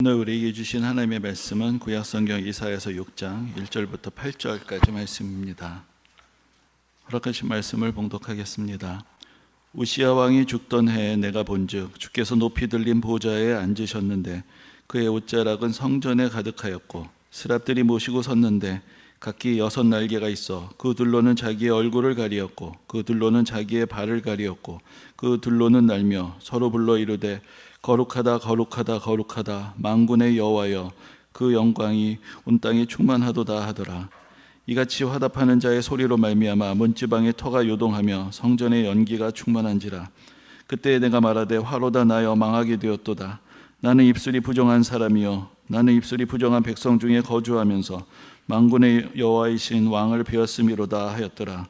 오늘 우리에게 주신 하나님의 말씀은 구약성경 이사야서 6장 1절부터 8절까지 말씀입니다. 허락하신 말씀을 봉독하겠습니다. 우시야 왕이 죽던 해에 내가 본즉 주께서 높이 들린 보좌에 앉으셨는데 그의 옷자락은 성전에 가득하였고 스랍들이 모시고 섰는데 각기 6날개가 있어 그 둘로는 자기의 얼굴을 가리었고 그 둘로는 자기의 발을 가리었고 그 둘로는 날며 서로 불러 이르되 거룩하다 거룩하다 거룩하다 만군의 여호와여 그 영광이 온 땅에 충만하도다 하더라. 이같이 화답하는 자의 소리로 말미암아 문지방의 터가 요동하며 성전의 연기가 충만한지라. 그때 내가 말하되 화로다 나여 망하게 되었도다. 나는 입술이 부정한 사람이요 나는 입술이 부정한 백성 중에 거주하면서 만군의 여호와이신 왕을 베었음이로다 하였더라.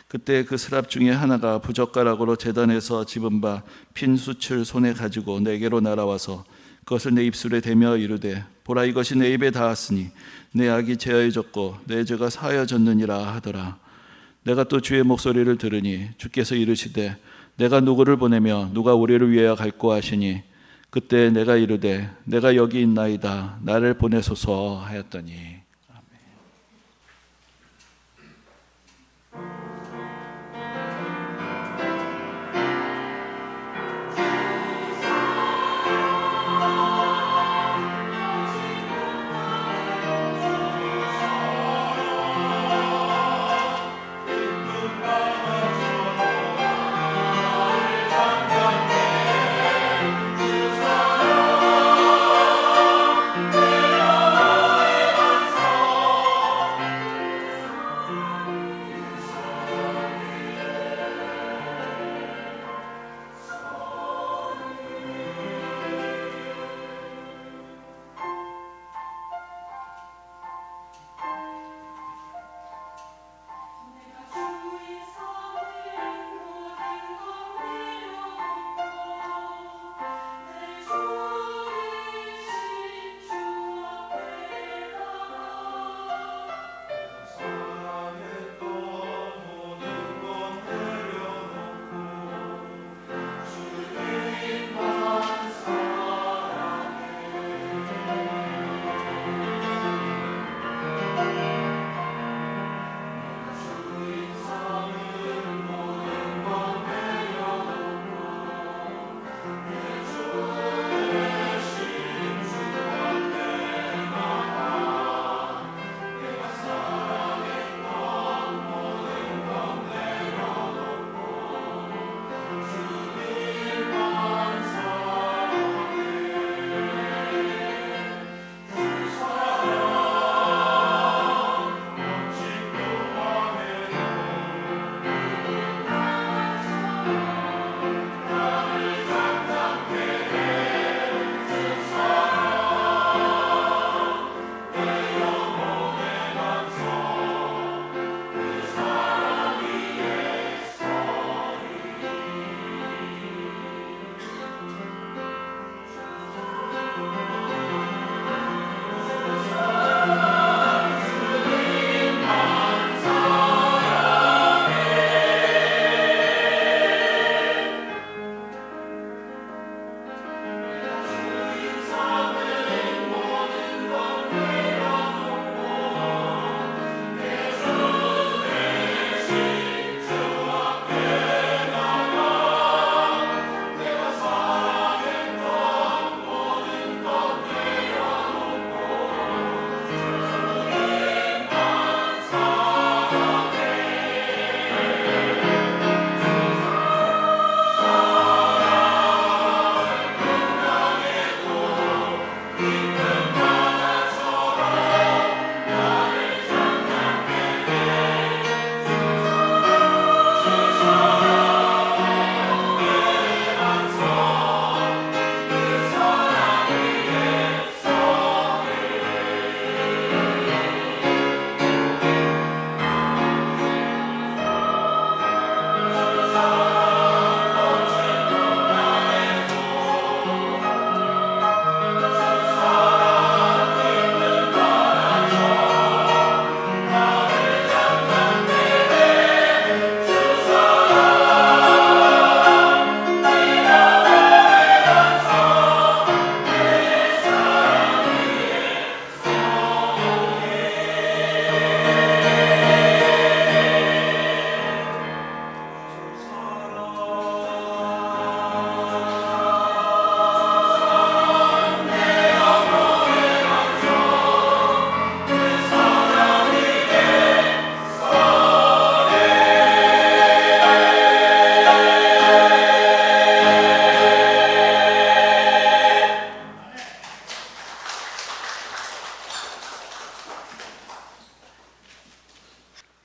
그때 그 스랍 중에 하나가 부젓가락으로 제단에서 집은 바 핀 숯을 손에 가지고 내게로 날아와서 그것을 내 입술에 대며 이르되 보라 이것이 내 입에 닿았으니 내 악이 제하여졌고 내 죄가 사하여졌느니라 하더라. 내가 또 주의 목소리를 들으니 주께서 이르시되 내가 누구를 보내며 누가 우리를 위하여 갈꼬 하시니 그때 내가 이르되 내가 여기 있나이다 나를 보내소서 하였더니.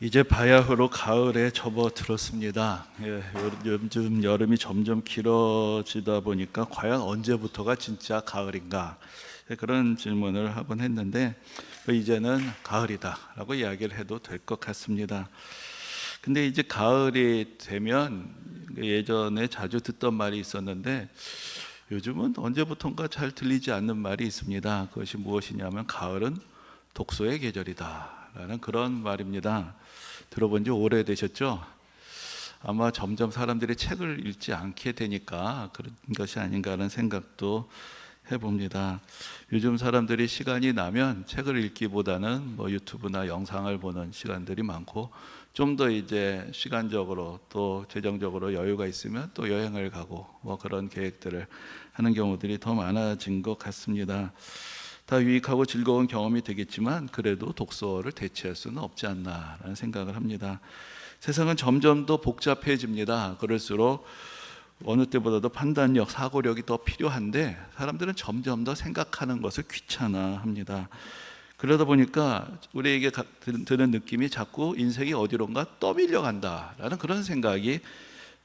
이제 바야흐로 가을에 접어들었습니다. 요즘 여름이 점점 길어지다 보니까 과연 언제부터가 진짜 가을인가, 그런 질문을 하곤 했는데 이제는 가을이다라고 이야기를 해도 될 것 같습니다. 근데 이제 가을이 되면 예전에 자주 듣던 말이 있었는데 요즘은 언제부턴가 잘 들리지 않는 말이 있습니다. 그것이 무엇이냐면 가을은 독서의 계절이다라는 그런 말입니다. 들어본 지 오래되셨죠? 아마 점점 사람들이 책을 읽지 않게 되니까 그런 것이 아닌가 하는 생각도 해봅니다. 요즘 사람들이 시간이 나면 책을 읽기보다는 유튜브나 영상을 보는 시간들이 많고, 좀 더 이제 시간적으로 또 재정적으로 여유가 있으면 또 여행을 가고 그런 계획들을 하는 경우들이 더 많아진 것 같습니다. 다 유익하고 즐거운 경험이 되겠지만 그래도 독서를 대체할 수는 없지 않나라는 생각을 합니다. 세상은 점점 더 복잡해집니다. 그럴수록 어느 때보다도 판단력, 사고력이 더 필요한데 사람들은 점점 더 생각하는 것을 귀찮아합니다. 그러다 보니까 우리에게 드는 느낌이 자꾸 인생이 어디론가 떠밀려 간다라는 그런 생각이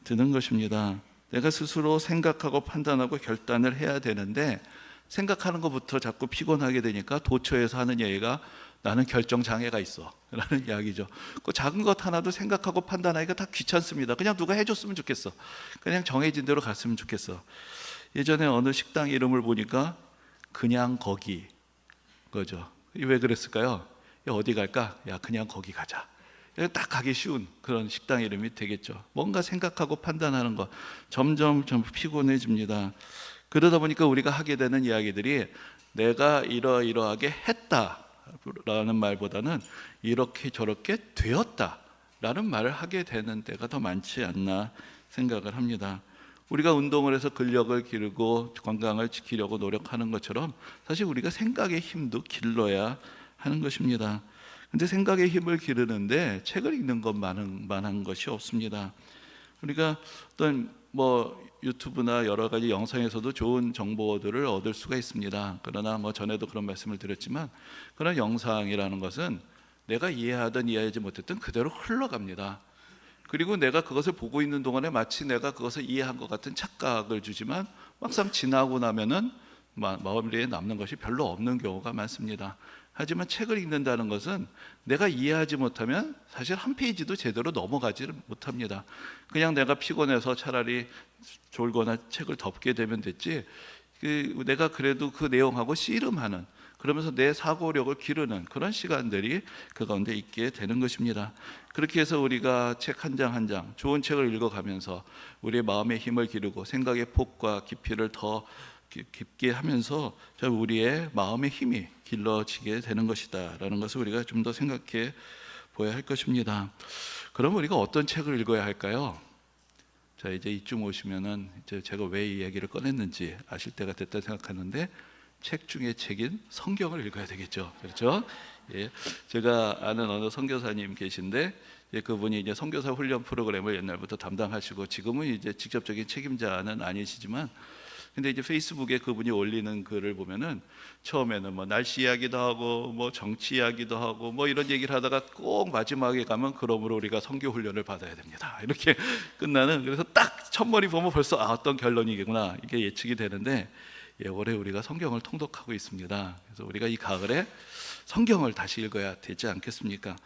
드는 것입니다. 내가 스스로 생각하고 판단하고 결단을 해야 되는데 생각하는 것부터 자꾸 피곤하게 되니까 도처에서 하는 얘기가 나는 결정 장애가 있어 라는 이야기죠. 그 작은 것 하나도 생각하고 판단하기가 다 귀찮습니다. 그냥 누가 해줬으면 좋겠어. 그냥 정해진 대로 갔으면 좋겠어. 예전에 어느 식당 이름을 보니까 그냥 거기 거죠. 왜 그랬을까요? 야, 어디 갈까? 야, 그냥 거기 가자. 딱 가기 쉬운 그런 식당 이름이 되겠죠. 뭔가 생각하고 판단하는 것 점점 좀 피곤해집니다. 그러다 보니까 우리가 하게 되는 이야기들이 내가 이러이러하게 했다라는 말보다는 이렇게 저렇게 되었다라는 말을 하게 되는 때가 더 많지 않나 생각을 합니다. 우리가 운동을 해서 근력을 기르고 건강을 지키려고 노력하는 것처럼 사실 우리가 생각의 힘도 길러야 하는 것입니다. 근데 생각의 힘을 기르는데 책을 읽는 것만한 것이 없습니다. 우리가 어떤 유튜브나 여러 가지 영상에서도 좋은 정보들을 얻을 수가 있습니다. 그러나 전에도 그런 말씀을 드렸지만 그런 영상이라는 것은 내가 이해하든 이해하지 못했든 그대로 흘러갑니다. 그리고 내가 그것을 보고 있는 동안에 마치 내가 그것을 이해한 것 같은 착각을 주지만 막상 지나고 나면은 마음에 남는 것이 별로 없는 경우가 많습니다. 하지만 책을 읽는다는 것은 내가 이해하지 못하면 사실 한 페이지도 제대로 넘어가지를 못합니다. 그냥 내가 피곤해서 차라리 졸거나 책을 덮게 되면 됐지, 내가 그래도 그 내용하고 씨름하는, 그러면서 내 사고력을 기르는 그런 시간들이 그 가운데 있게 되는 것입니다. 그렇게 해서 우리가 책 한 장 한 장 좋은 책을 읽어가면서 우리의 마음의 힘을 기르고 생각의 폭과 깊이를 더 깊게 하면서 우리의 마음의 힘이 길러지게 되는 것이다 라는 것을 우리가 좀 더 생각해 보아야 할 것입니다. 그럼 우리가 어떤 책을 읽어야 할까요? 자, 이제 이쯤 오시면은 이제 제가 왜 이 얘기를 꺼냈는지 아실 때가 됐다 생각하는데, 책 중에 책인 성경을 읽어야 되겠죠. 그렇죠? 예. 제가 아는 어느 선교사님 계신데 그분이 이제 선교사 훈련 프로그램을 옛날부터 담당하시고 지금은 이제 직접적인 책임자는 아니시지만, 근데 이제 페이스북에 그분이 올리는 글을 보면은 처음에는 날씨 이야기도 하고 정치 이야기도 하고 이런 얘기를 하다가 꼭 마지막에 가면 그러므로 우리가 선교 훈련을 받아야 됩니다 이렇게 끝나는, 그래서 딱 첫머리 보면 벌써 어떤 결론이겠구나 이게 예측이 되는데, 올해 우리가 성경을 통독하고 있습니다. 그래서 우리가 이 가을에 성경을 다시 읽어야 되지 않겠습니까?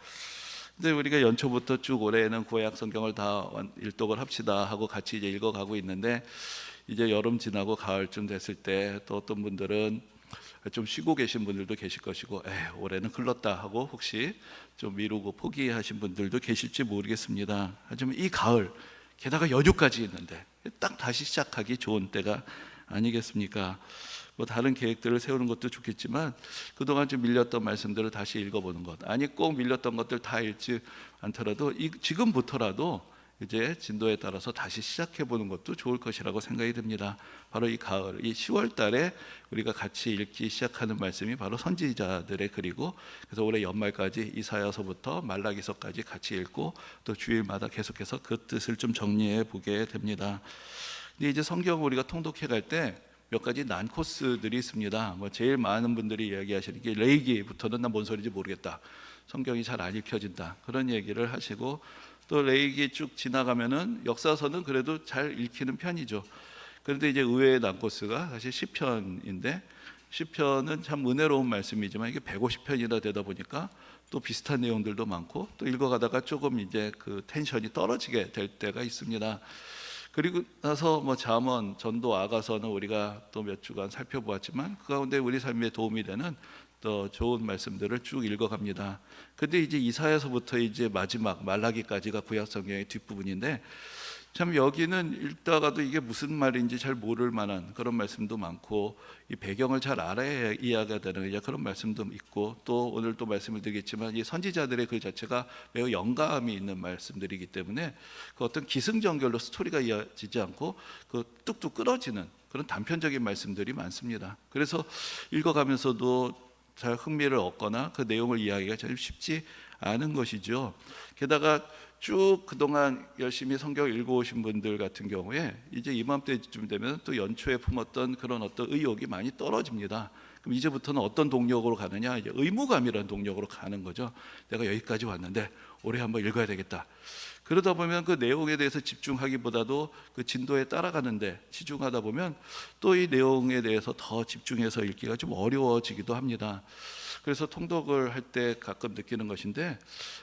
근데 우리가 연초부터 쭉 올해는 구약 성경을 다 일독을 합시다 하고 같이 이제 읽어가고 있는데, 이제 여름 지나고 가을쯤 됐을 때 또 어떤 분들은 좀 쉬고 계신 분들도 계실 것이고 올해는 흘렀다 하고 혹시 좀 미루고 포기하신 분들도 계실지 모르겠습니다. 하지만 이 가을, 게다가 연휴까지 있는데 딱 다시 시작하기 좋은 때가 아니겠습니까? 다른 계획들을 세우는 것도 좋겠지만 그동안 좀 밀렸던 말씀들을 다시 읽어보는 것, 아니 꼭 밀렸던 것들 다 읽지 않더라도 지금부터라도 이제 진도에 따라서 다시 시작해보는 것도 좋을 것이라고 생각이 듭니다. 바로 이 가을, 이 10월 달에 우리가 같이 읽기 시작하는 말씀이 바로 선지자들의 글이고, 그래서 올해 연말까지 이사야서부터 말라기서까지 같이 읽고 또 주일마다 계속해서 그 뜻을 좀 정리해 보게 됩니다. 근데 이제 성경을 우리가 통독해 갈 때 몇 가지 난 코스들이 있습니다. 제일 많은 분들이 이야기하시는 게 레위기부터는 난 뭔 소리인지 모르겠다. 성경이 잘 안 읽혀진다, 그런 얘기를 하시고, 또 레위기 쭉 지나가면은 역사서는 그래도 잘 읽히는 편이죠. 그런데 이제 의외의 난코스가 사실 시편인데, 시편은 참 은혜로운 말씀이지만 이게 150편이나 되다 보니까 또 비슷한 내용들도 많고, 또 읽어가다가 조금 이제 그 텐션이 떨어지게 될 때가 있습니다. 그리고 나서 뭐 잠언, 전도, 아가서는 우리가 또 몇 주간 살펴보았지만 그 가운데 우리 삶에 도움이 되는 또 좋은 말씀들을 쭉 읽어갑니다. 근데 이제 이사야서부터 이제 마지막 말라기까지가 구약 성경의 뒷부분인데, 참 여기는 읽다가도 이게 무슨 말인지 잘 모를 만한 그런 말씀도 많고, 이 배경을 잘 알아야 이해가 되는 그런 말씀도 있고, 또 오늘 또 말씀을 드리겠지만 이 선지자들의 글 자체가 매우 영감이 있는 말씀들이기 때문에 그 어떤 기승전결로 스토리가 이어지지 않고 그 뚝뚝 끊어지는 그런 단편적인 말씀들이 많습니다. 그래서 읽어가면서도 잘 흥미를 얻거나 그 내용을 이해하기가 참 쉽지 않은 것이죠. 게다가 쭉 그동안 열심히 성경을 읽어오신 분들 같은 경우에 이제 이맘때쯤 되면 또 연초에 품었던 그런 어떤 의욕이 많이 떨어집니다. 그럼 이제부터는 어떤 동력으로 가느냐, 이제 의무감이라는 동력으로 가는 거죠. 내가 여기까지 왔는데 올해 한번 읽어야 되겠다. 그러다 보면 그 내용에 대해서 집중하기보다도 그 진도에 따라가는데 치중하다 보면 또 이 내용에 대해서 더 집중해서 읽기가 좀 어려워지기도 합니다. 그래서 통독을 할 때 가끔 느끼는 것인데,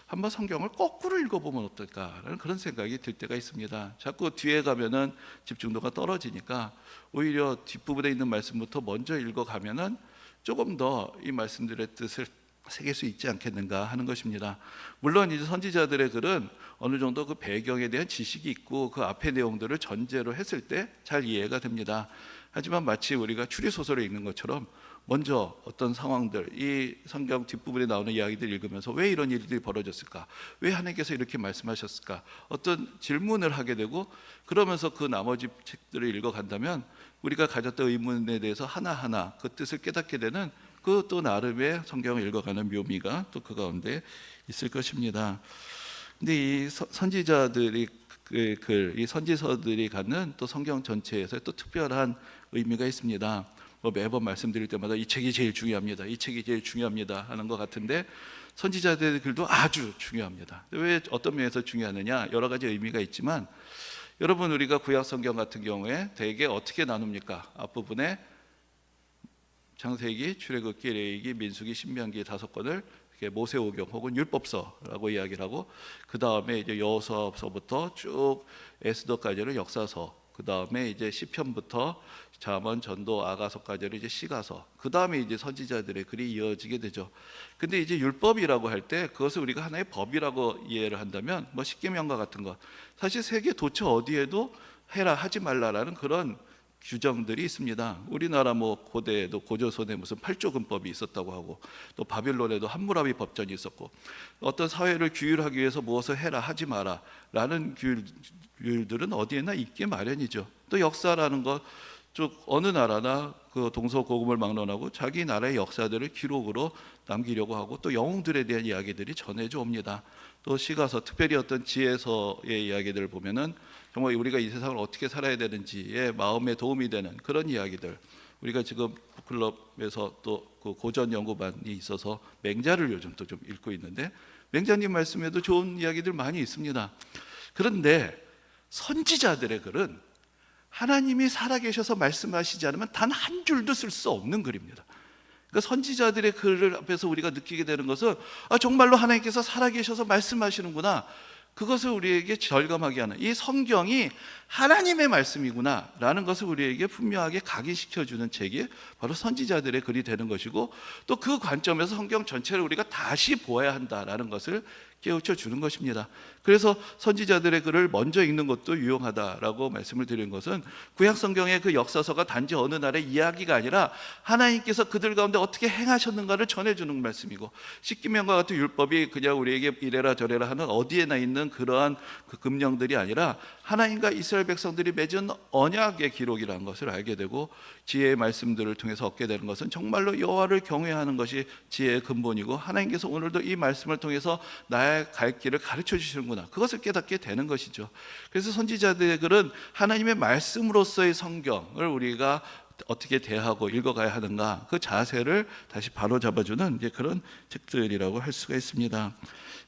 한번 성경을 거꾸로 읽어보면 어떨까라는 그런 생각이 들 때가 있습니다. 자꾸 뒤에 가면은 집중도가 떨어지니까 오히려 뒷부분에 있는 말씀부터 먼저 읽어가면은 조금 더 이 말씀들의 뜻을 새길 수 있지 않겠는가 하는 것입니다. 물론 이제 선지자들의 글은 어느 정도 그 배경에 대한 지식이 있고 그 앞의 내용들을 전제로 했을 때 잘 이해가 됩니다. 하지만 마치 우리가 추리소설을 읽는 것처럼 먼저 어떤 상황들, 이 성경 뒷부분에 나오는 이야기들 읽으면서 왜 이런 일들이 벌어졌을까? 왜 하나님께서 이렇게 말씀하셨을까? 어떤 질문을 하게 되고, 그러면서 그 나머지 책들을 읽어간다면 우리가 가졌던 의문에 대해서 하나하나 그 뜻을 깨닫게 되는 그 또 나름의 성경을 읽어가는 묘미가 또 그 가운데 있을 것입니다. 근데 이 선지자들이 이 선지서들이 갖는 또 성경 전체에서 또 특별한 의미가 있습니다. 뭐 매번 말씀드릴 때마다 이 책이 제일 중요합니다, 이 책이 제일 중요합니다 하는 것 같은데, 선지자들의 글도 아주 중요합니다. 왜 어떤 면에서 중요하느냐, 여러 가지 의미가 있지만, 여러분 우리가 구약 성경 같은 경우에 대개 어떻게 나눕니까? 앞부분에 창세기, 출애굽기, 레위기, 민수기, 신명기 5권을 모세오경 혹은 율법서라고 이야기를 하고, 그 다음에 이제 여호수아서부터 쭉 에스더까지는 역사서, 그 다음에 이제 시편부터 잠언, 전도, 아가서까지는 이제 시가서, 그 다음에 이제 선지자들의 글이 이어지게 되죠. 근데 이제 율법이라고 할 때 그것을 우리가 하나의 법이라고 이해를 한다면, 뭐 십계명과 같은 것, 사실 세계 도처 어디에도 해라 하지 말라라는 그런 규정들이 있습니다. 우리나라 뭐 고대에도 고조선에 무슨 8조근법이 있었다고 하고, 또 바빌론에도 함무라비 법전이 있었고, 어떤 사회를 규율하기 위해서 무엇을 해라 하지 마라 라는 규율들은 어디에나 있게 마련이죠. 또 역사라는 것, 쭉 어느 나라나 그 동서고금을 막론하고 자기 나라의 역사들을 기록으로 남기려고 하고, 또 영웅들에 대한 이야기들이 전해져 옵니다. 또 시가서, 특별히 어떤 지혜서의 이야기들을 보면은 정말 우리가 이 세상을 어떻게 살아야 되는지에 마음에 도움이 되는 그런 이야기들, 우리가 지금 북클럽에서 또 그 고전 연구반이 있어서 맹자를 요즘 또 좀 읽고 있는데, 맹자님 말씀에도 좋은 이야기들 많이 있습니다. 그런데 선지자들의 글은 하나님이 살아계셔서 말씀하시지 않으면 단 한 줄도 쓸 수 없는 글입니다. 그러니까 선지자들의 글을 앞에서 우리가 느끼게 되는 것은, 정말로 하나님께서 살아계셔서 말씀하시는구나, 그것을 우리에게 절감하게 하는, 이 성경이 하나님의 말씀이구나 라는 것을 우리에게 분명하게 각인시켜주는 책이 바로 선지자들의 글이 되는 것이고, 또 그 관점에서 성경 전체를 우리가 다시 보아야 한다라는 것을 깨우쳐 주는 것입니다. 그래서 선지자들의 글을 먼저 읽는 것도 유용하다라고 말씀을 드린 것은, 구약 성경의 그 역사서가 단지 어느 날의 이야기가 아니라 하나님께서 그들 가운데 어떻게 행하셨는가를 전해주는 말씀이고, 십계명과 같은 율법이 그냥 우리에게 이래라 저래라 하는 어디에나 있는 그러한 그 금령들이 아니라 하나님과 이스라엘 백성들이 맺은 언약의 기록이라는 것을 알게 되고, 지혜의 말씀들을 통해서 얻게 되는 것은 정말로 여호와를 경외하는 것이 지혜의 근본이고, 하나님께서 오늘도 이 말씀을 통해서 나의 갈 길을 가르쳐 주시는구나, 그것을 깨닫게 되는 것이죠. 그래서 선지자들의 글은 하나님의 말씀으로서의 성경을 우리가 어떻게 대하고 읽어가야 하는가, 그 자세를 다시 바로잡아주는 이제 그런 책들이라고 할 수가 있습니다.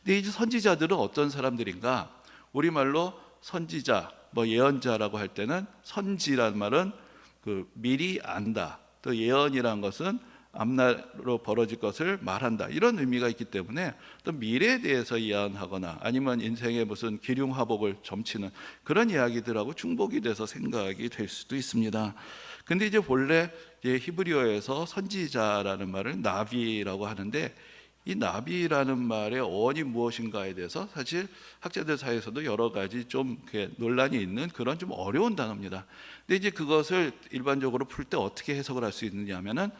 근데 이제 선지자들은 어떤 사람들인가? 우리말로 선지자, 뭐 예언자라고 할 때는 선지란 말은 그 미리 안다, 또 예언이란 것은 앞날로 벌어질 것을 말한다, 이런 의미가 있기 때문에 또 미래에 대해서 예언하거나 아니면 인생의 무슨 기륭화복을 점치는 그런 이야기들하고 중복이 돼서 생각이 될 수도 있습니다. 근데 이제 본래 히브리어에서 선지자라는 말을 나비라고 하는데, 이 나비라는 말의 어원이 무엇인가에 대해서 사실 학자들 사이에서도 여러 가지 좀 논란이 있는 그런 좀 어려운 단어입니다. 근데 이제 그것을 일반적으로 풀 때 어떻게 해석을 할 수 있느냐 하면은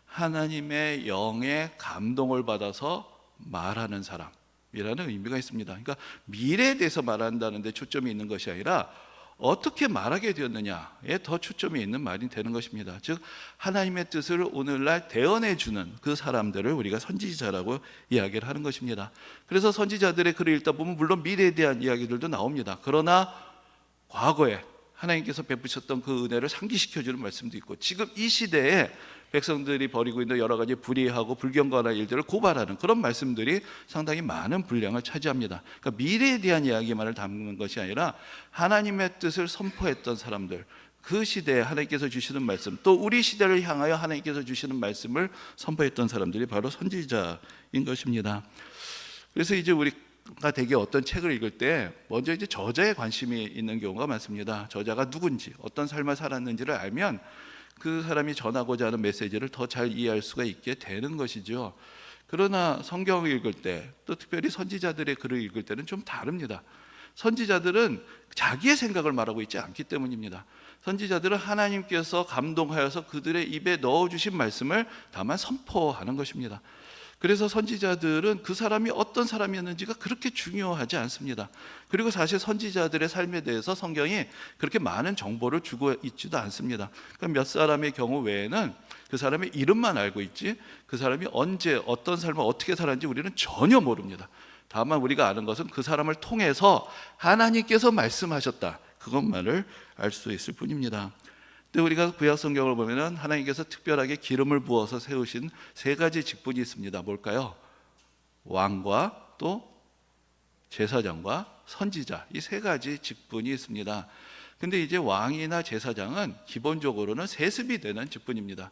하나님의 영의 감동을 받아서 말하는 사람이라는 의미가 있습니다. 그러니까 미래에 대해서 말한다는 데 초점이 있는 것이 아니라 어떻게 말하게 되었느냐에 더 초점이 있는 말이 되는 것입니다. 즉 하나님의 뜻을 오늘날 대언해 주는 그 사람들을 우리가 선지자라고 이야기를 하는 것입니다. 그래서 선지자들의 글을 읽다 보면 물론 미래에 대한 이야기들도 나옵니다. 그러나 과거에 하나님께서 베푸셨던 그 은혜를 상기시켜주는 말씀도 있고, 지금 이 시대에 백성들이 벌이고 있는 여러 가지 불의하고 불경건한 일들을 고발하는 그런 말씀들이 상당히 많은 분량을 차지합니다. 그러니까 미래에 대한 이야기만을 담는 것이 아니라 하나님의 뜻을 선포했던 사람들, 그 시대에 하나님께서 주시는 말씀, 또 우리 시대를 향하여 하나님께서 주시는 말씀을 선포했던 사람들이 바로 선지자인 것입니다. 그래서 이제 우리가 대개 어떤 책을 읽을 때 먼저 이제 저자에 관심이 있는 경우가 많습니다. 저자가 누군지, 어떤 삶을 살았는지를 알면 그 사람이 전하고자 하는 메시지를 더 잘 이해할 수가 있게 되는 것이죠. 그러나 성경을 읽을 때, 또 특별히 선지자들의 글을 읽을 때는 좀 다릅니다. 선지자들은 자기의 생각을 말하고 있지 않기 때문입니다. 선지자들은 하나님께서 감동하여서 그들의 입에 넣어주신 말씀을 다만 선포하는 것입니다. 그래서 선지자들은 그 사람이 어떤 사람이었는지가 그렇게 중요하지 않습니다. 그리고 사실 선지자들의 삶에 대해서 성경이 그렇게 많은 정보를 주고 있지도 않습니다. 그러니까 몇 사람의 경우 외에는 그 사람의 이름만 알고 있지, 그 사람이 언제 어떤 삶을 어떻게 살았는지 우리는 전혀 모릅니다. 다만 우리가 아는 것은 그 사람을 통해서 하나님께서 말씀하셨다, 그것만을 알 수 있을 뿐입니다. 근데 우리가 구약 성경을 보면은 하나님께서 특별하게 기름을 부어서 세우신 세 가지 직분이 있습니다. 뭘까요? 왕과 또 제사장과 선지자, 이 세 가지 직분이 있습니다. 근데 이제 왕이나 제사장은 기본적으로는 세습이 되는 직분입니다.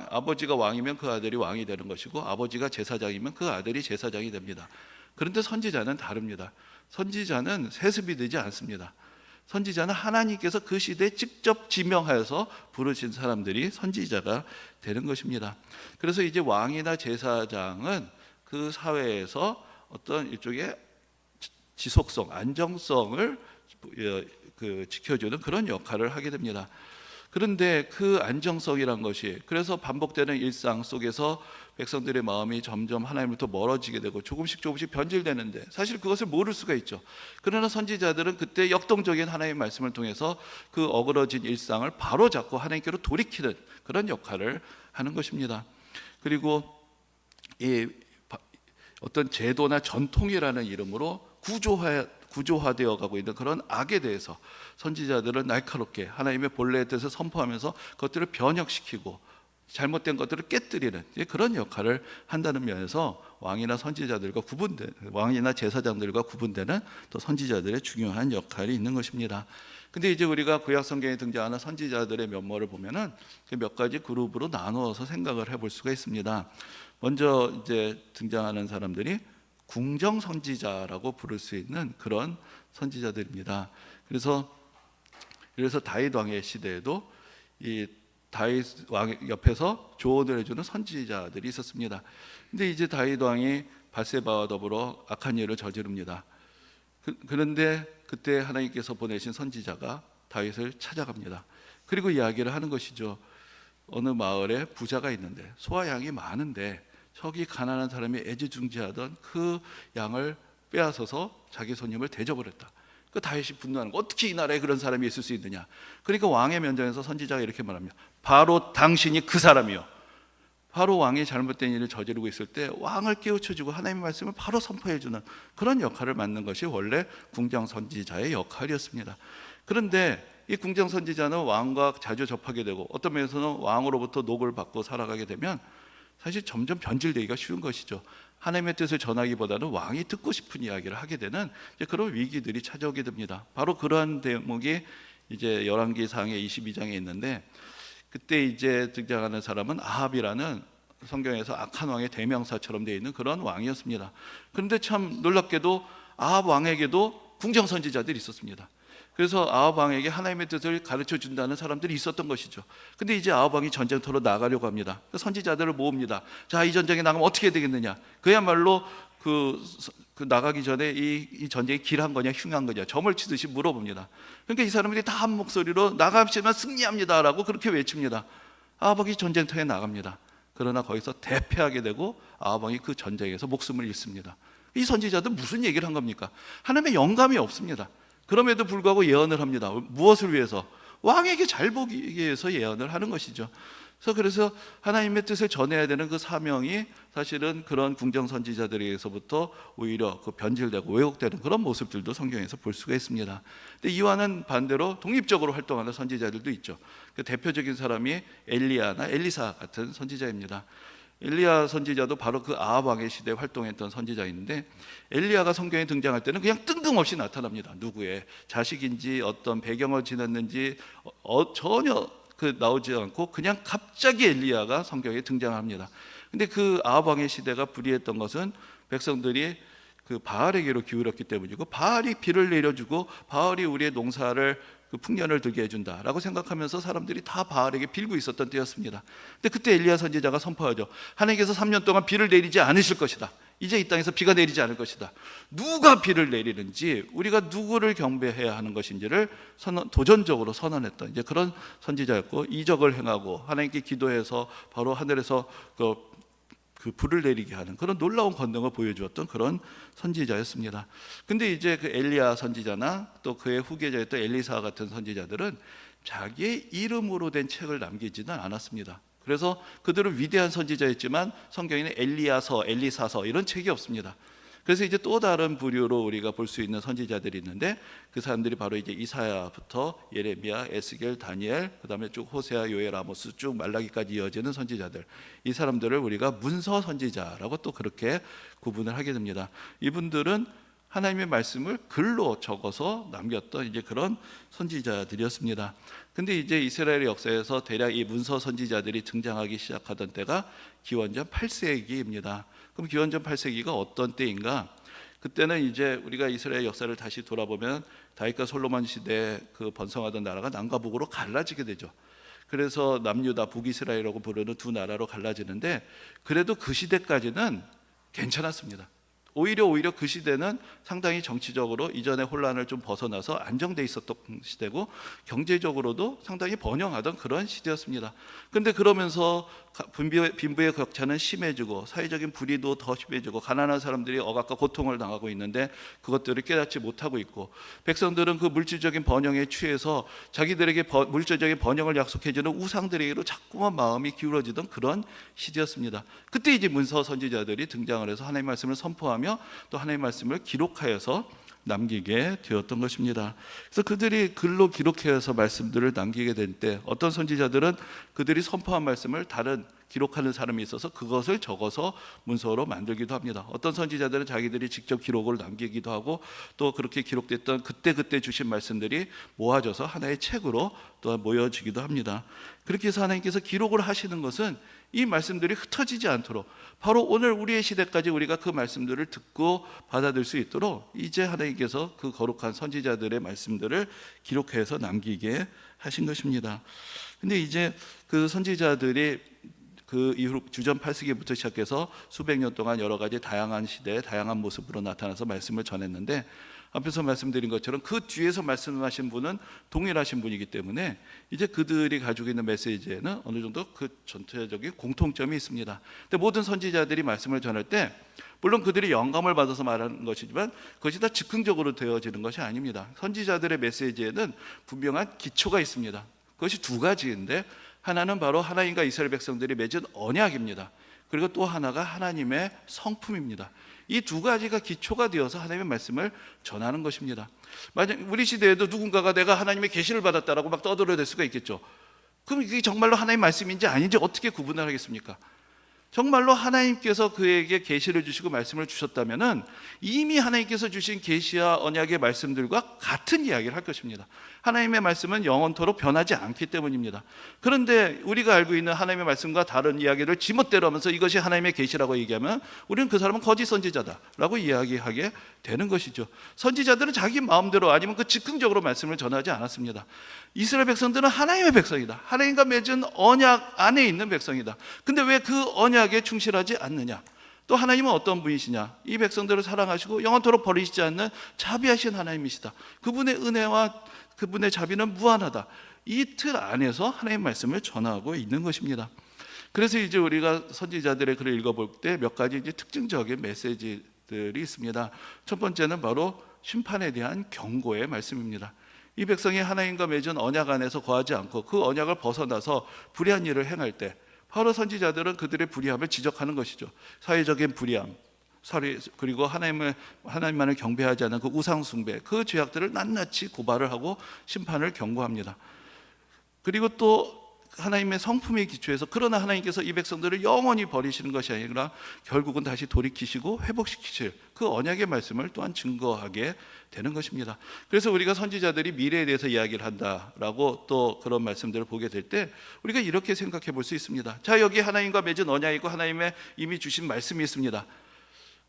아버지가 왕이면 그 아들이 왕이 되는 것이고, 아버지가 제사장이면 그 아들이 제사장이 됩니다. 그런데 선지자는 다릅니다. 선지자는 세습이 되지 않습니다. 선지자는 하나님께서 그 시대에 직접 지명하여서 부르신 사람들이 선지자가 되는 것입니다. 그래서 이제 왕이나 제사장은 그 사회에서 어떤 일종의 지속성, 안정성을 지켜주는 그런 역할을 하게 됩니다. 그런데 그 안정성이란 것이, 그래서 반복되는 일상 속에서 백성들의 마음이 점점 하나님부터 멀어지게 되고 조금씩 변질되는데 사실 그것을 모를 수가 있죠. 그러나 선지자들은 그때 역동적인 하나님의 말씀을 통해서 그 어그러진 일상을 바로잡고 하나님께로 돌이키는 그런 역할을 하는 것입니다. 그리고 이 어떤 제도나 전통이라는 이름으로 구조화되어 가고 있는 그런 악에 대해서 선지자들은 날카롭게 하나님의 본래의 뜻을 선포하면서 그것들을 변혁시키고 잘못된 것들을 깨뜨리는 그런 역할을 한다는 면에서 왕이나 제사장들과 구분되는 또 선지자들의 중요한 역할이 있는 것입니다. 근데 이제 우리가 구약 성경에 등장하는 선지자들의 면모를 보면은 몇 가지 그룹으로 나누어서 생각을 해볼 수가 있습니다. 먼저 이제 등장하는 사람들이 궁정 선지자라고 부를 수 있는 그런 선지자들입니다. 그래서 다윗 왕의 시대에도 이 다윗 왕 옆에서 조언을 해주는 선지자들이 있었습니다. 근데 이제 다윗 왕이 밧세바와 더불어 악한 일을 저지릅니다. 그런데 그때 하나님께서 보내신 선지자가 다윗을 찾아갑니다. 그리고 이야기를 하는 것이죠. 어느 마을에 부자가 있는데 소와 양이 많은데 저기 가난한 사람이 애지중지하던 그 양을 빼앗아서 자기 손님을 대접을 했다. 그 다윗이 분노하는 거, 어떻게 이 나라에 그런 사람이 있을 수 있느냐. 그러니까 왕의 면전에서 선지자가 이렇게 말합니다. 바로 당신이 그 사람이요. 바로 왕이 잘못된 일을 저지르고 있을 때 왕을 깨우쳐주고 하나님의 말씀을 바로 선포해주는 그런 역할을 맡는 것이 원래 궁정 선지자의 역할이었습니다. 그런데 이 궁정 선지자는 왕과 자주 접하게 되고 어떤 면에서는 왕으로부터 녹을 받고 살아가게 되면 사실 점점 변질되기가 쉬운 것이죠. 하나님의 뜻을 전하기보다는 왕이 듣고 싶은 이야기를 하게 되는 이제 그런 위기들이 찾아오게 됩니다. 바로 그러한 대목이 이제 열왕기상의 22장에 있는데, 그때 이제 등장하는 사람은 아합이라는 성경에서 악한 왕의 대명사처럼 되어 있는 그런 왕이었습니다. 그런데 참 놀랍게도 아합 왕에게도 궁정 선지자들이 있었습니다. 그래서 아합 왕에게 하나님의 뜻을 가르쳐 준다는 사람들이 있었던 것이죠. 근데 이제 아합 왕이 전쟁터로 나가려고 합니다. 선지자들을 모읍니다. 자, 이 전쟁에 나가면 어떻게 되겠느냐. 그야말로 그 나가기 전에 이 전쟁이 길한 거냐 흉한 거냐 점을 치듯이 물어봅니다. 그러니까 이 사람들이 다 한 목소리로 나가시면 승리합니다라고 그렇게 외칩니다. 아합 왕이 전쟁터에 나갑니다. 그러나 거기서 대패하게 되고 아합 왕이 그 전쟁에서 목숨을 잃습니다. 이 선지자들 무슨 얘기를 한 겁니까? 하나님의 영감이 없습니다. 그럼에도 불구하고 예언을 합니다. 무엇을 위해서? 왕에게 잘 보기 위해서 예언을 하는 것이죠. 그래서 하나님의 뜻을 전해야 되는 그 사명이 사실은 그런 궁정 선지자들에게서부터 오히려 그 변질되고 왜곡되는 그런 모습들도 성경에서 볼 수가 있습니다. 근데 이와는 반대로 독립적으로 활동하는 선지자들도 있죠. 그 대표적인 사람이 엘리야나 엘리사 같은 선지자입니다. 엘리야 선지자도 바로 그 아합 왕의 시대에 활동했던 선지자인데, 엘리야가 성경에 등장할 때는 그냥 뜬금없이 나타납니다. 누구의 자식인지 어떤 배경을 지녔는지 전혀 나오지 않고 그냥 갑자기 엘리야가 성경에 등장합니다. 근데 그 아합 왕의 시대가 불의했던 것은 백성들이 그 바알에게로 기울었기 때문이고, 바알이 비를 내려주고 바알이 우리의 농사를 그 풍년을 들게 해준다라고 생각하면서 사람들이 다 바알에게 빌고 있었던 때였습니다. 근데 그때 엘리야 선지자가 선포하죠. 하나님께서 3년 동안 비를 내리지 않으실 것이다. 이제 이 땅에서 비가 내리지 않을 것이다. 누가 비를 내리는지, 우리가 누구를 경배해야 하는 것인지를 도전적으로 선언했던 이제 그런 선지자였고, 이적을 행하고 하나님께 기도해서 바로 하늘에서 그 불을 내리게 하는 그런 놀라운 권능을 보여주었던 그런 선지자였습니다. 근데 이제 그 엘리야 선지자나 또 그의 후계자였던 엘리사 같은 선지자들은 자기의 이름으로 된 책을 남기지는 않았습니다. 그래서 그들은 위대한 선지자였지만 성경에는 엘리야서, 엘리사서 이런 책이 없습니다. 그래서 이제 또 다른 부류로 우리가 볼 수 있는 선지자들이 있는데, 그 사람들이 바로 이제 이사야부터 예레미야, 에스겔, 다니엘, 그다음에 쭉 호세아, 요엘, 아모스 쭉 말라기까지 이어지는 선지자들, 이 사람들을 우리가 문서 선지자라고 또 그렇게 구분을 하게 됩니다. 이분들은 하나님의 말씀을 글로 적어서 남겼던 이제 그런 선지자들이었습니다. 근데 이제 이스라엘 역사에서 대략 이 문서 선지자들이 등장하기 시작하던 때가 기원전 8세기입니다. 그럼 기원전 8세기가 어떤 때인가? 그때는 이제 우리가 이스라엘 역사를 다시 돌아보면 다윗과 솔로몬 시대에 그 번성하던 나라가 남과 북으로 갈라지게 되죠. 그래서 남유다, 북이스라엘이라고 부르는 두 나라로 갈라지는데, 그래도 그 시대까지는 괜찮았습니다. 오히려 그 시대는 상당히 정치적으로 이전의 혼란을 좀 벗어나서 안정돼 있었던 시대고, 경제적으로도 상당히 번영하던 그런 시대였습니다. 그런데 그러면서 빈부의 격차는 심해지고 사회적인 불의도 더 심해지고, 가난한 사람들이 억압과 고통을 당하고 있는데 그것들을 깨닫지 못하고 있고, 백성들은 그 물질적인 번영에 취해서 자기들에게 물질적인 번영을 약속해주는 우상들에게로 자꾸만 마음이 기울어지던 그런 시대였습니다. 그때 이제 문서 선지자들이 등장을 해서 하나님의 말씀을 선포하며 또 하나님의 말씀을 기록하여서 남기게 되었던 것입니다. 그래서 그들이 글로 기록해서 말씀들을 남기게 될 때, 어떤 선지자들은 그들이 선포한 말씀을 다른 기록하는 사람이 있어서 그것을 적어서 문서로 만들기도 합니다. 어떤 선지자들은 자기들이 직접 기록을 남기기도 하고, 또 그렇게 기록됐던 그때 주신 말씀들이 모아져서 하나의 책으로 또 모여지기도 합니다. 그렇게 해서 하나님께서 기록을 하시는 것은 이 말씀들이 흩어지지 않도록, 바로 오늘 우리의 시대까지 우리가 그 말씀들을 듣고 받아들일 수 있도록 이제 하나님께서 그 거룩한 선지자들의 말씀들을 기록해서 남기게 하신 것입니다. 근데 이제 그 선지자들이 그 이후 주전 8세기부터 시작해서 수백 년 동안 여러 가지 다양한 시대에 다양한 모습으로 나타나서 말씀을 전했는데, 앞에서 말씀드린 것처럼 그 뒤에서 말씀하신 분은 동일하신 분이기 때문에 이제 그들이 가지고 있는 메시지에는 어느 정도 그 전체적인 공통점이 있습니다. 근데 모든 선지자들이 말씀을 전할 때 물론 그들이 영감을 받아서 말하는 것이지만 그것이 다 즉흥적으로 되어지는 것이 아닙니다. 선지자들의 메시지에는 분명한 기초가 있습니다. 그것이 두 가지인데, 하나는 바로 하나님과 이스라엘 백성들이 맺은 언약입니다. 그리고 또 하나가 하나님의 성품입니다. 이 두 가지가 기초가 되어서 하나님의 말씀을 전하는 것입니다. 만약 우리 시대에도 누군가가 내가 하나님의 계시를 받았다라고 막 떠들어댈 수가 있겠죠. 그럼 이게 정말로 하나님의 말씀인지 아닌지 어떻게 구분을 하겠습니까? 정말로 하나님께서 그에게 계시를 주시고 말씀을 주셨다면은 이미 하나님께서 주신 계시와 언약의 말씀들과 같은 이야기를 할 것입니다. 하나님의 말씀은 영원토록 변하지 않기 때문입니다. 그런데 우리가 알고 있는 하나님의 말씀과 다른 이야기를 지멋대로 하면서 이것이 하나님의 계시라고 얘기하면 우리는 그 사람은 거짓 선지자다라고 이야기하게 되는 것이죠. 선지자들은 자기 마음대로 아니면 그 즉흥적으로 말씀을 전하지 않았습니다. 이스라엘 백성들은 하나님의 백성이다. 하나님과 맺은 언약 안에 있는 백성이다. 근데 왜 그 언약에 충실하지 않느냐? 또 하나님은 어떤 분이시냐? 이 백성들을 사랑하시고 영원토록 버리시지 않는 자비하신 하나님이시다. 그분의 은혜와 그분의 자비는 무한하다. 이 틀 안에서 하나님의 말씀을 전하고 있는 것입니다. 그래서 이제 우리가 선지자들의 글을 읽어볼 때 몇 가지 이제 특징적인 메시지들이 있습니다. 첫 번째는 바로 심판에 대한 경고의 말씀입니다. 이 백성이 하나님과 맺은 언약 안에서 거하지 않고 그 언약을 벗어나서 불의한 일을 행할 때 바로 선지자들은 그들의 불의함을 지적하는 것이죠. 사회적인 불의함, 그리고 하나님만을 경배하지 않는 그 우상 숭배, 그 죄악들을 낱낱이 고발을 하고 심판을 경고합니다. 그리고 또 하나님의 성품의 기초에서 그러나 하나님께서 이 백성들을 영원히 버리시는 것이 아니라 결국은 다시 돌이키시고 회복시키실 그 언약의 말씀을 또한 증거하게 되는 것입니다. 그래서 우리가 선지자들이 미래에 대해서 이야기를 한다라고 또 그런 말씀들을 보게 될 때 우리가 이렇게 생각해 볼 수 있습니다. 자, 여기 하나님과 맺은 언약이고 하나님의 이미 주신 말씀이 있습니다.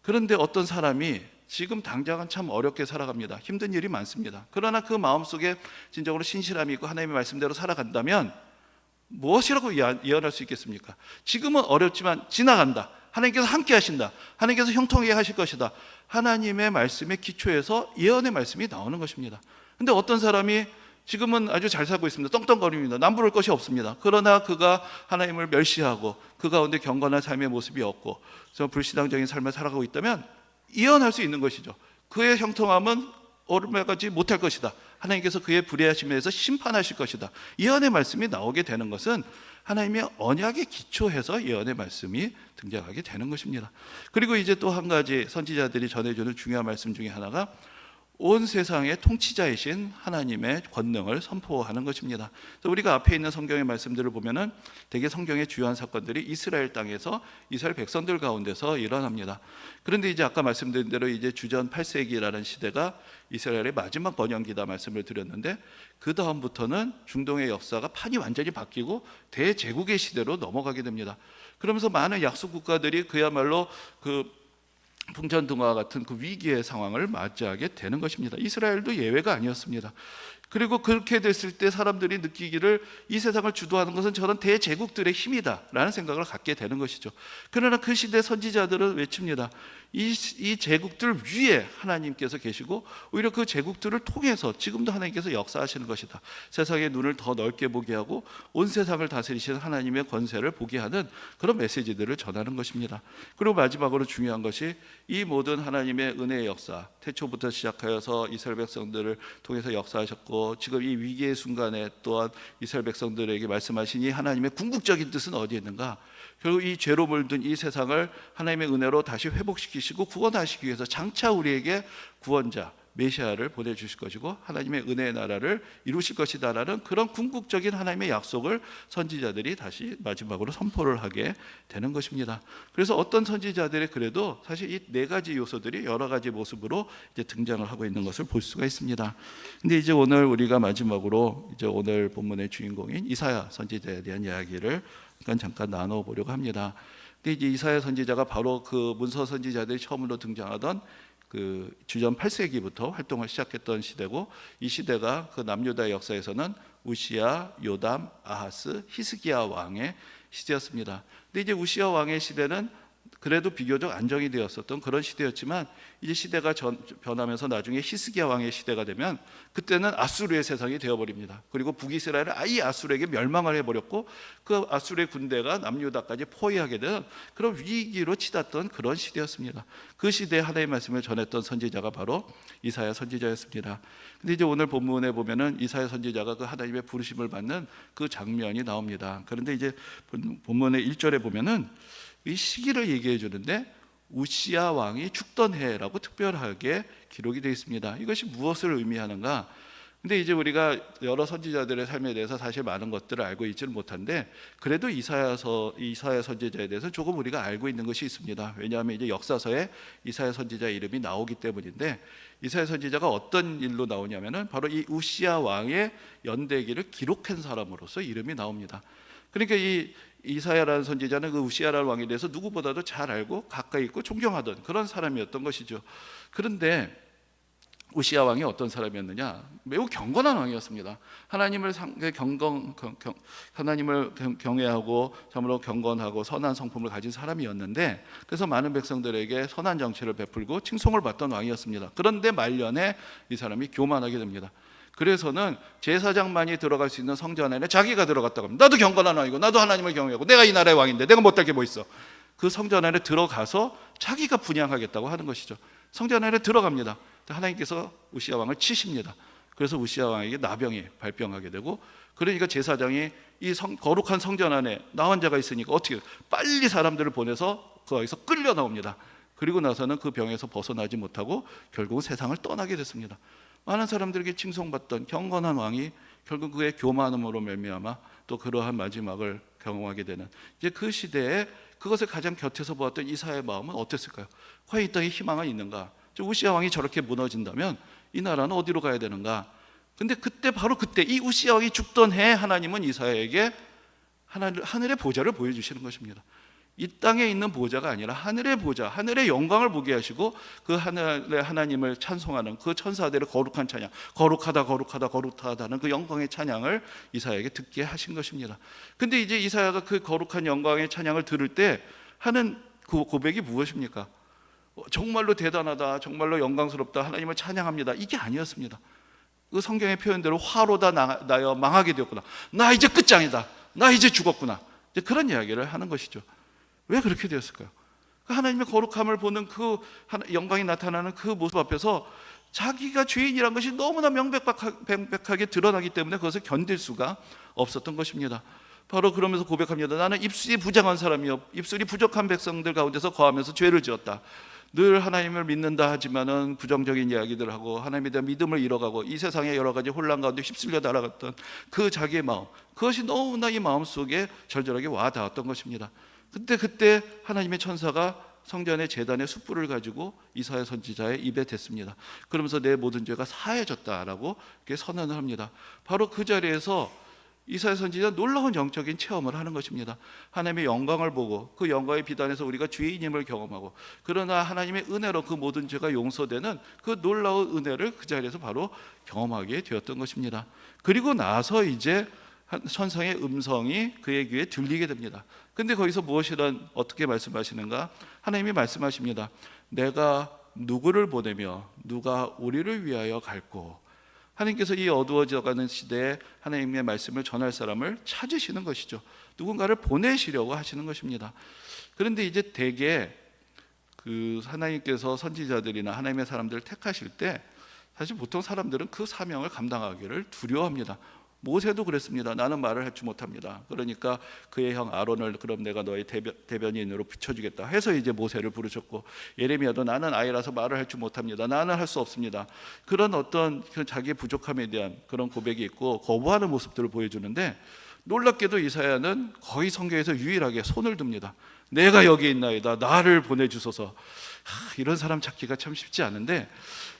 그런데 어떤 사람이 지금 당장은 참 어렵게 살아갑니다. 힘든 일이 많습니다. 그러나 그 마음속에 진정으로 신실함이 있고 하나님의 말씀대로 살아간다면 무엇이라고 예언할 수 있겠습니까? 지금은 어렵지만 지나간다. 하나님께서 함께 하신다. 하나님께서 형통하게 하실 것이다. 하나님의 말씀의 기초에서 예언의 말씀이 나오는 것입니다. 근데 어떤 사람이 지금은 아주 잘 살고 있습니다. 떵떵거립니다. 남부를 것이 없습니다. 그러나 그가 하나님을 멸시하고 그 가운데 경건한 삶의 모습이 없고 불신앙적인 삶을 살아가고 있다면 예언할 수 있는 것이죠. 그의 형통함은 오르막하지 못할 것이다. 하나님께서 그의 불의하심에서 심판하실 것이다. 예언의 말씀이 나오게 되는 것은 하나님의 언약에 기초해서 예언의 말씀이 등장하게 되는 것입니다. 그리고 이제 또 한 가지 선지자들이 전해주는 중요한 말씀 중에 하나가 온 세상의 통치자이신 하나님의 권능을 선포하는 것입니다. 그래서 우리가 앞에 있는 성경의 말씀들을 보면은 대개 성경의 주요한 사건들이 이스라엘 땅에서 이스라엘 백성들 가운데서 일어납니다. 그런데 이제 아까 말씀드린 대로 이제 주전 8세기라는 시대가 이스라엘의 마지막 번영기다 말씀을 드렸는데 그 다음부터는 중동의 역사가 판이 완전히 바뀌고 대제국의 시대로 넘어가게 됩니다. 그러면서 많은 약소 국가들이 그야말로 그 풍전등화와 같은 그 위기의 상황을 맞이하게 되는 것입니다. 이스라엘도 예외가 아니었습니다. 그리고 그렇게 됐을 때 사람들이 느끼기를 이 세상을 주도하는 것은 저런 대제국들의 힘이다 라는 생각을 갖게 되는 것이죠. 그러나 그 시대 선지자들은 외칩니다. 이 제국들 위에 하나님께서 계시고 오히려 그 제국들을 통해서 지금도 하나님께서 역사하시는 것이다. 세상의 눈을 더 넓게 보게 하고 온 세상을 다스리시는 하나님의 권세를 보게 하는 그런 메시지들을 전하는 것입니다. 그리고 마지막으로 중요한 것이 이 모든 하나님의 은혜의 역사, 태초부터 시작하여서 이스라엘 백성들을 통해서 역사하셨고 지금 이 위기의 순간에 또한 이스라엘 백성들에게 말씀하신 이 하나님의 궁극적인 뜻은 어디에 있는가? 결국 이 죄로 물든 이 세상을 하나님의 은혜로 다시 회복시키시고 구원하시기 위해서 장차 우리에게 구원자 메시아를 보내주실 것이고 하나님의 은혜의 나라를 이루실 것이다라는 그런 궁극적인 하나님의 약속을 선지자들이 다시 마지막으로 선포를 하게 되는 것입니다. 그래서 어떤 선지자들의 글에도 사실 이 네 가지 요소들이 여러 가지 모습으로 이제 등장을 하고 있는 것을 볼 수가 있습니다. 근데 이제 오늘 우리가 마지막으로 이제 오늘 본문의 주인공인 이사야 선지자에 대한 이야기를 잠깐 나눠보려고 합니다. 근데 이제 이사야 선지자가 바로 그 문서 선지자들이 처음으로 등장하던 그 주전 8세기부터 활동을 시작했던 시대고 이 시대가 그 남유다의 역사에서는 우시야, 요담, 아하스, 히스기야 왕의 시대였습니다. 근데 이제 우시야 왕의 시대는 그래도 비교적 안정이 되었었던 그런 시대였지만 이제 시대가 변하면서 나중에 히스기야 왕의 시대가 되면 그때는 아수르의 세상이 되어버립니다. 그리고 북이스라엘을 아예 아수르에게 멸망을 해버렸고 그 아수르의 군대가 남유다까지 포위하게 되는 그런 위기로 치닫던 그런 시대였습니다. 그 시대에 하나님의 말씀을 전했던 선지자가 바로 이사야 선지자였습니다. 근데 이제 오늘 본문에 보면은 이사야 선지자가 그 하나님의 부르심을 받는 그 장면이 나옵니다. 그런데 이제 본문의 1절에 보면은 이 시기를 얘기해 주는데 우시야 왕이 죽던 해라고 특별하게 기록이 되어 있습니다. 이것이 무엇을 의미하는가? 근데 이제 우리가 여러 선지자들의 삶에 대해서 사실 많은 것들을 알고 있지는 못한데, 그래도 이사야 선지자에 대해서 조금 우리가 알고 있는 것이 있습니다. 왜냐하면 이제 역사서에 이사야 선지자 이름이 나오기 때문인데, 이사야 선지자가 어떤 일로 나오냐면은 바로 이 우시야 왕의 연대기를 기록한 사람으로서 이름이 나옵니다. 그러니까 이 이사야라는 선지자는 그 우시야라는 왕에 대해서 누구보다도 잘 알고 가까이 있고 존경하던 그런 사람이었던 것이죠. 그런데 우시야 왕이 어떤 사람이었느냐? 매우 경건한 왕이었습니다. 하나님을 경외하고 참으로 경건하고 선한 성품을 가진 사람이었는데, 그래서 많은 백성들에게 선한 정치를 베풀고 칭송을 받던 왕이었습니다. 그런데 말년에 이 사람이 교만하게 됩니다. 그래서는 제사장만이 들어갈 수 있는 성전 안에 자기가 들어갔다고 합니다. 나도 경건한 왕이고 나도 하나님을 경외하고 내가 이 나라의 왕인데 내가 못할 게 뭐 있어. 그 성전 안에 들어가서 자기가 분향하겠다고 하는 것이죠. 성전 안에 들어갑니다. 하나님께서 우시야 왕을 치십니다. 그래서 우시야 왕에게 나병이 발병하게 되고, 그러니까 제사장이 이 거룩한 성전 안에 나 혼자가 있으니까 어떻게 빨리 사람들을 보내서 거기서 끌려 나옵니다. 그리고 나서는 그 병에서 벗어나지 못하고 결국은 세상을 떠나게 됐습니다. 많은 사람들에게 칭송받던 경건한 왕이 결국 그의 교만함으로 말미암아 또 그러한 마지막을 경험하게 되는, 이제 그 시대에 그것을 가장 곁에서 보았던 이사야의 마음은 어땠을까요? 과연 이 땅에 희망은 있는가? 우시야 왕이 저렇게 무너진다면 이 나라는 어디로 가야 되는가? 근데 그때 바로 그때 이 우시야 왕이 죽던 해에 하나님은 이사야에게 하늘의 보좌를 보여주시는 것입니다. 이 땅에 있는 보좌가 아니라 하늘의 보좌, 하늘의 영광을 보게 하시고 그 하늘의 하나님을 찬송하는 그 천사들의 거룩한 찬양, 거룩하다 거룩하다 거룩하다는 그 영광의 찬양을 이사야에게 듣게 하신 것입니다. 근데 이제 이사야가 그 거룩한 영광의 찬양을 들을 때 하는 그 고백이 무엇입니까? 정말로 대단하다, 정말로 영광스럽다, 하나님을 찬양합니다, 이게 아니었습니다. 그 성경의 표현대로 화로다 나여 망하게 되었구나, 나 이제 끝장이다, 나 이제 죽었구나, 이제 그런 이야기를 하는 것이죠. 왜 그렇게 되었을까요? 하나님의 거룩함을 보는 그 영광이 나타나는 그 모습 앞에서 자기가 죄인이란 것이 너무나 명백하게 드러나기 때문에 그것을 견딜 수가 없었던 것입니다. 바로 그러면서 고백합니다. 나는 입술이 부정한 사람이요, 입술이 부족한 백성들 가운데서 거하면서 죄를 지었다. 늘 하나님을 믿는다 하지만은 부정적인 이야기들을 하고 하나님에 대한 믿음을 잃어가고 이 세상의 여러 가지 혼란 가운데 휩쓸려 날아갔던 그 자기의 마음, 그것이 너무나 이 마음속에 절절하게 와 닿았던 것입니다. 그때 하나님의 천사가 성전의 제단의 숯불을 가지고 이사야 선지자의 입에 댔습니다. 그러면서 내 모든 죄가 사해졌다라고 이렇게 선언을 합니다. 바로 그 자리에서 이사야 선지자는 놀라운 영적인 체험을 하는 것입니다. 하나님의 영광을 보고 그 영광의 비단에서 우리가 죄인임을 경험하고, 그러나 하나님의 은혜로 그 모든 죄가 용서되는 그 놀라운 은혜를 그 자리에서 바로 경험하게 되었던 것입니다. 그리고 나서 이제 천상의 음성이 그의 귀에 들리게 됩니다. 근데 거기서 무엇이란 어떻게 말씀하시는가? 하나님이 말씀하십니다. 내가 누구를 보내며 누가 우리를 위하여 갈고. 하나님께서 이 어두워져가는 시대에 하나님의 말씀을 전할 사람을 찾으시는 것이죠. 누군가를 보내시려고 하시는 것입니다. 그런데 이제 대개 그 하나님께서 선지자들이나 하나님의 사람들을 택하실 때 사실 보통 사람들은 그 사명을 감당하기를 두려워합니다. 모세도 그랬습니다. 나는 말을 할 줄 못합니다. 그러니까 그의 형 아론을 그럼 내가 너의 대변인으로 붙여주겠다 해서 이제 모세를 부르셨고, 예레미야도 나는 아이라서 말을 할 줄 못합니다. 나는 할 수 없습니다. 그런 어떤 자기의 부족함에 대한 그런 고백이 있고 거부하는 모습들을 보여주는데, 놀랍게도 이사야는 거의 성경에서 유일하게 손을 듭니다. 내가 여기 있나이다, 나를 보내주소서. 이런 사람 찾기가 참 쉽지 않은데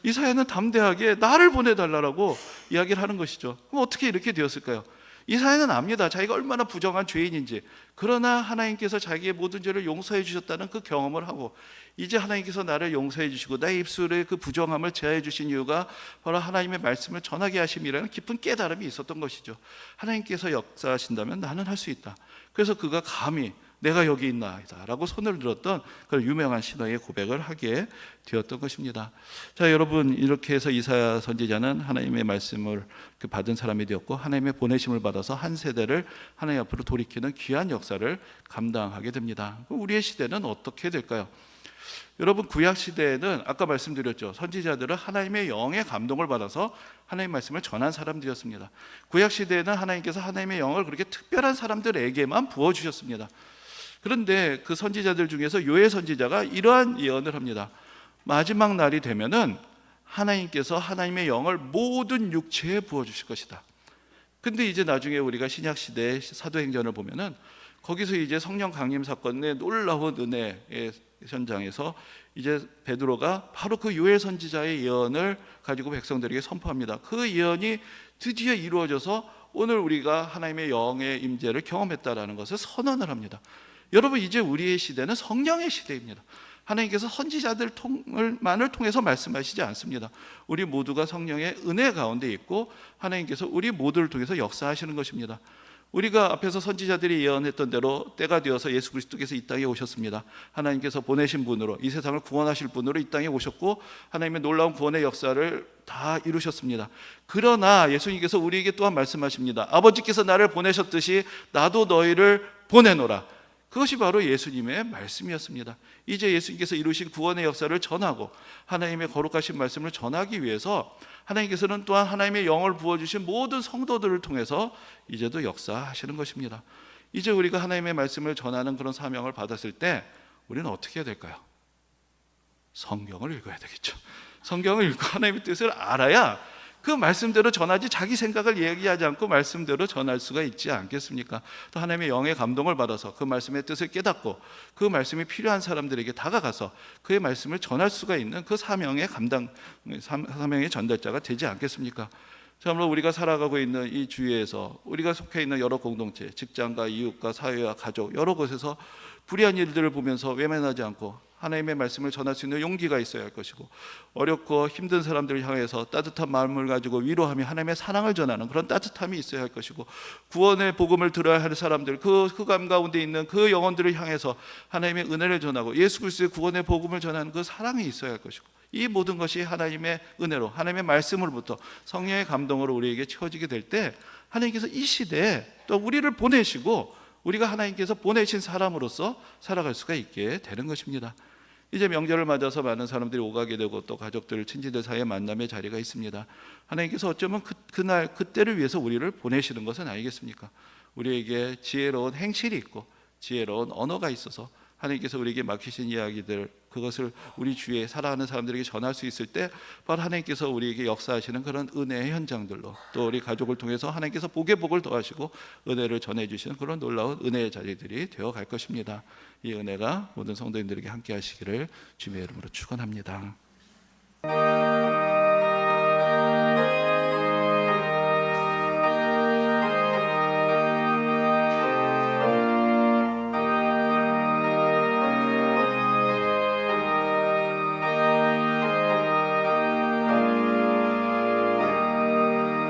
이사야는 담대하게 나를 보내달라고 이야기를 하는 것이죠. 그럼 어떻게 이렇게 되었을까요? 이사야는 압니다. 자기가 얼마나 부정한 죄인인지. 그러나 하나님께서 자기의 모든 죄를 용서해 주셨다는 그 경험을 하고, 이제 하나님께서 나를 용서해 주시고 나의 입술의 그 부정함을 제하해 주신 이유가 바로 하나님의 말씀을 전하게 하심이라는 깊은 깨달음이 있었던 것이죠. 하나님께서 역사하신다면 나는 할 수 있다. 그래서 그가 감히 내가 여기 있나이다 라고 손을 들었던 그런 유명한 신앙의 고백을 하게 되었던 것입니다. 자, 여러분, 이렇게 해서 이사야 선지자는 하나님의 말씀을 받은 사람이 되었고, 하나님의 보내심을 받아서 한 세대를 하나님 앞으로 돌이키는 귀한 역사를 감당하게 됩니다. 우리의 시대는 어떻게 될까요? 여러분, 구약 시대에는 아까 말씀드렸죠. 선지자들은 하나님의 영의 감동을 받아서 하나님의 말씀을 전한 사람들이었습니다. 구약 시대에는 하나님께서 하나님의 영을 그렇게 특별한 사람들에게만 부어주셨습니다. 그런데 그 선지자들 중에서 요엘 선지자가 이러한 예언을 합니다. 마지막 날이 되면은 하나님께서 하나님의 영을 모든 육체에 부어주실 것이다. 근데 이제 나중에 우리가 신약시대 사도행전을 보면은 거기서 이제 성령 강림 사건의 놀라운 은혜의 현장에서 이제 베드로가 바로 그 요엘 선지자의 예언을 가지고 백성들에게 선포합니다. 그 예언이 드디어 이루어져서 오늘 우리가 하나님의 영의 임재를 경험했다라는 것을 선언을 합니다. 여러분, 이제 우리의 시대는 성령의 시대입니다. 하나님께서 선지자들만을 통해서 말씀하시지 않습니다. 우리 모두가 성령의 은혜 가운데 있고 하나님께서 우리 모두를 통해서 역사하시는 것입니다. 우리가 앞에서 선지자들이 예언했던 대로 때가 되어서 예수 그리스도께서 이 땅에 오셨습니다. 하나님께서 보내신 분으로, 이 세상을 구원하실 분으로 이 땅에 오셨고 하나님의 놀라운 구원의 역사를 다 이루셨습니다. 그러나 예수님께서 우리에게 또한 말씀하십니다. 아버지께서 나를 보내셨듯이 나도 너희를 보내노라. 그것이 바로 예수님의 말씀이었습니다. 이제 예수님께서 이루신 구원의 역사를 전하고 하나님의 거룩하신 말씀을 전하기 위해서 하나님께서는 또한 하나님의 영을 부어주신 모든 성도들을 통해서 이제도 역사하시는 것입니다. 이제 우리가 하나님의 말씀을 전하는 그런 사명을 받았을 때 우리는 어떻게 해야 될까요? 성경을 읽어야 되겠죠. 성경을 읽고 하나님의 뜻을 알아야 그 말씀대로 전하지, 자기 생각을 얘기하지 않고 말씀대로 전할 수가 있지 않겠습니까? 또 하나님의 영의 감동을 받아서 그 말씀의 뜻을 깨닫고 그 말씀이 필요한 사람들에게 다가가서 그의 말씀을 전할 수가 있는 그 사명의 전달자가 되지 않겠습니까? 참으로 우리가 살아가고 있는 이 주위에서 우리가 속해 있는 여러 공동체, 직장과 이웃과 사회와 가족, 여러 곳에서 불의한 일들을 보면서 외면하지 않고 하나님의 말씀을 전할 수 있는 용기가 있어야 할 것이고, 어렵고 힘든 사람들을 향해서 따뜻한 마음을 가지고 위로하며 하나님의 사랑을 전하는 그런 따뜻함이 있어야 할 것이고, 구원의 복음을 들어야 할 사람들, 그 흑암 가운데 있는 그 영혼들을 향해서 하나님의 은혜를 전하고 예수 그리스도의 구원의 복음을 전하는 그 사랑이 있어야 할 것이고, 이 모든 것이 하나님의 은혜로, 하나님의 말씀으로부터 성령의 감동으로 우리에게 채워지게 될 때 하나님께서 이 시대에 또 우리를 보내시고 우리가 하나님께서 보내신 사람으로서 살아갈 수가 있게 되는 것입니다. 이제 명절을 맞아서 많은 사람들이 오가게 되고 또 가족들, 친지들 사이에 만남의 자리가 있습니다. 하나님께서 어쩌면 그날 그때를 위해서 우리를 보내시는 것은 아니겠습니까? 우리에게 지혜로운 행실이 있고 지혜로운 언어가 있어서 하나님께서 우리에게 맡기신 이야기들, 그것을 우리 주위에 살아가는 사람들에게 전할 수 있을 때 바로 하나님께서 우리에게 역사하시는 그런 은혜의 현장들로, 또 우리 가족을 통해서 하나님께서 복의 복을 더하시고 은혜를 전해주시는 그런 놀라운 은혜의 자리들이 되어갈 것입니다. 이 은혜가 모든 성도님들에게 함께 하시기를 주님의 이름으로 축원합니다.